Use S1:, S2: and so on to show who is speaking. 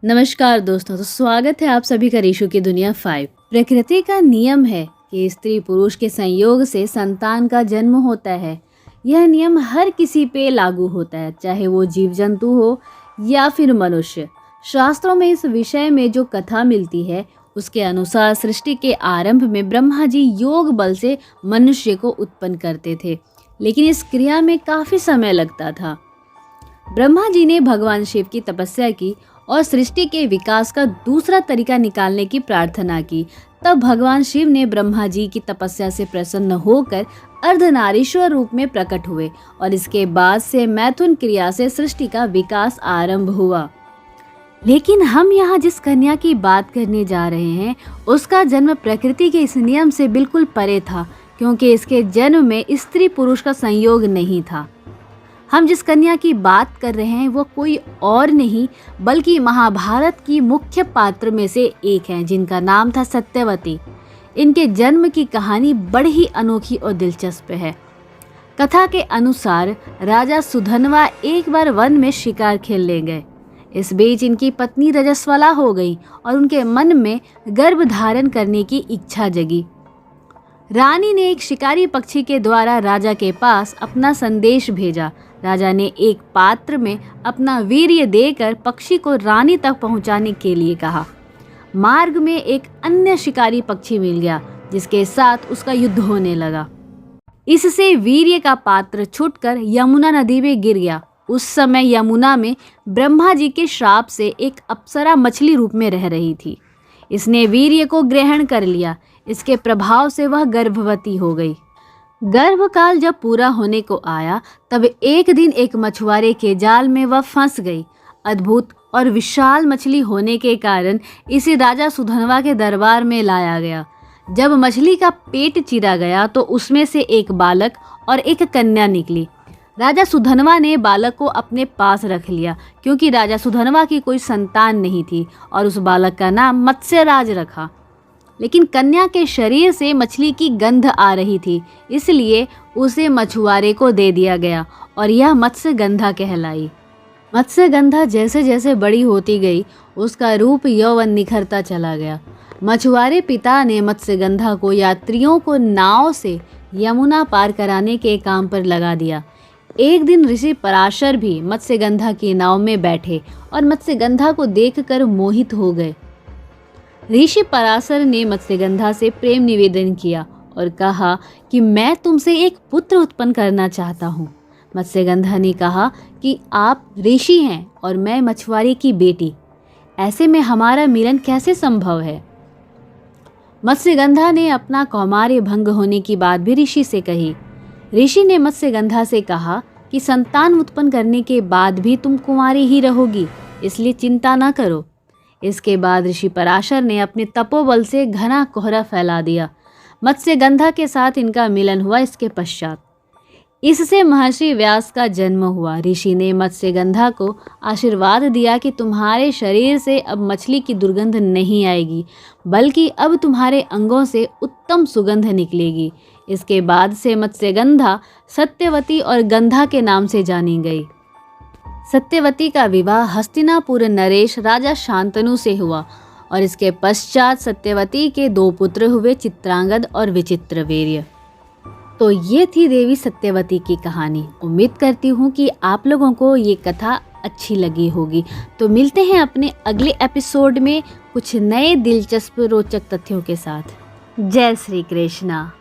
S1: नमस्कार दोस्तों, तो स्वागत है आप सभी का ऋषु की दुनिया 5। प्रकृति का नियम है कि स्त्री पुरुष के संयोग से संतान का जन्म होता है। यह नियम हर किसी पे लागू होता है, चाहे वो जीव जंतु हो या फिर मनुष्य। शास्त्रों में इस विषय में जो कथा मिलती है उसके अनुसार सृष्टि के आरंभ में ब्रह्मा जी योग बल से मनुष्य को उत्पन्न करते थे, लेकिन इस क्रिया में काफ़ी समय लगता था। ब्रह्मा जी ने भगवान शिव की तपस्या की और सृष्टि के विकास का दूसरा तरीका निकालने की प्रार्थना की। तब भगवान शिव ने ब्रह्मा जी की तपस्या से प्रसन्न होकर अर्धनारीश्वर रूप में प्रकट हुए और इसके बाद से मैथुन क्रिया से सृष्टि का विकास आरंभ हुआ। लेकिन हम यहाँ जिस कन्या की बात करने जा रहे हैं उसका जन्म प्रकृति के इस नियम से बिल्कुल परे था, क्योंकि इसके जन्म में स्त्री पुरुष का संयोग नहीं था। हम जिस कन्या की बात कर रहे हैं वो कोई और नहीं बल्कि महाभारत की मुख्य पात्र में से एक हैं, जिनका नाम था सत्यवती। इनके जन्म की कहानी बड़ी ही अनोखी और दिलचस्प है। कथा के अनुसार राजा सुधनवा एक बार वन में शिकार खेलने गए। इस बीच इनकी पत्नी रजस्वला हो गई और उनके मन में गर्भ धारण करने की इच्छा जगी। रानी ने एक शिकारी पक्षी के द्वारा राजा के पास अपना संदेश भेजा। राजा ने एक पात्र में अपना वीर्य देकर पक्षी को रानी तक पहुंचाने के लिए कहा। मार्ग में एक अन्य शिकारी पक्षी मिल गया जिसके साथ उसका युद्ध होने लगा। इससे वीर्य का पात्र छूटकर यमुना नदी में गिर गया। उस समय यमुना में ब्रह्मा जी के श्राप से एक अप्सरा मछली रूप में रह रही थी। इसने वीर्य को ग्रहण कर लिया। इसके प्रभाव से वह गर्भवती हो गई। गर्भकाल जब पूरा होने को आया तब एक दिन एक मछुआरे के जाल में वह फंस गई। अद्भुत और विशाल मछली होने के कारण इसे राजा सुधनवा के दरबार में लाया गया। जब मछली का पेट चीरा गया तो उसमें से एक बालक और एक कन्या निकली। राजा सुधनवा ने बालक को अपने पास रख लिया, क्योंकि राजा सुधनवा की कोई संतान नहीं थी, और उस बालक का नाम मत्स्यराज रखा। लेकिन कन्या के शरीर से मछली की गंध आ रही थी, इसलिए उसे मछुआरे को दे दिया गया और यह मत्स्यगंधा कहलाई। मत्स्यगंधा जैसे जैसे बड़ी होती गई उसका रूप यौवन निखरता चला गया। मछुआरे पिता ने मत्स्यगंधा को यात्रियों को नाव से यमुना पार कराने के काम पर लगा दिया। एक दिन ऋषि पराशर भी मत्स्यगंधा की नाव में बैठे और मत्स्यगंधा को देखकर मोहित हो गए। ऋषि पराशर ने मत्स्यगंधा से प्रेम निवेदन किया और कहा कि मैं तुमसे एक पुत्र उत्पन्न करना चाहता हूँ। मत्स्यगंधा ने कहा कि आप ऋषि हैं और मैं मछुआरे की बेटी, ऐसे में हमारा मिलन कैसे संभव है। मत्स्यगंधा ने अपना कौमार्य भंग होने की बात भी ऋषि से कही। ऋषि ने मत्स्यगंधा से कहा कि संतान उत्पन्न करने के बाद भी तुम कुंवारी ही रहोगी, इसलिए चिंता न करो। इसके बाद ऋषि पराशर ने अपने तपोबल से घना कोहरा फैला दिया। मत्स्यगंधा के साथ इनका मिलन हुआ। इसके पश्चात इससे महर्षि व्यास का जन्म हुआ। ऋषि ने मत्स्यगंधा को आशीर्वाद दिया कि तुम्हारे शरीर से अब मछली की दुर्गंध नहीं आएगी, बल्कि अब तुम्हारे अंगों से उत्तम सुगंध निकलेगी। इसके बाद से मत्स्यगंधा सत्यवती और गंधा के नाम से जानी गई। सत्यवती का विवाह हस्तिनापुर नरेश राजा शांतनु से हुआ और इसके पश्चात सत्यवती के 2 पुत्र हुए, चित्रांगद और विचित्रवीर्य। तो ये थी देवी सत्यवती की कहानी। उम्मीद करती हूँ कि आप लोगों को ये कथा अच्छी लगी होगी। तो मिलते हैं अपने अगले एपिसोड में कुछ नए दिलचस्प रोचक तथ्यों के साथ। जय श्री कृष्णा।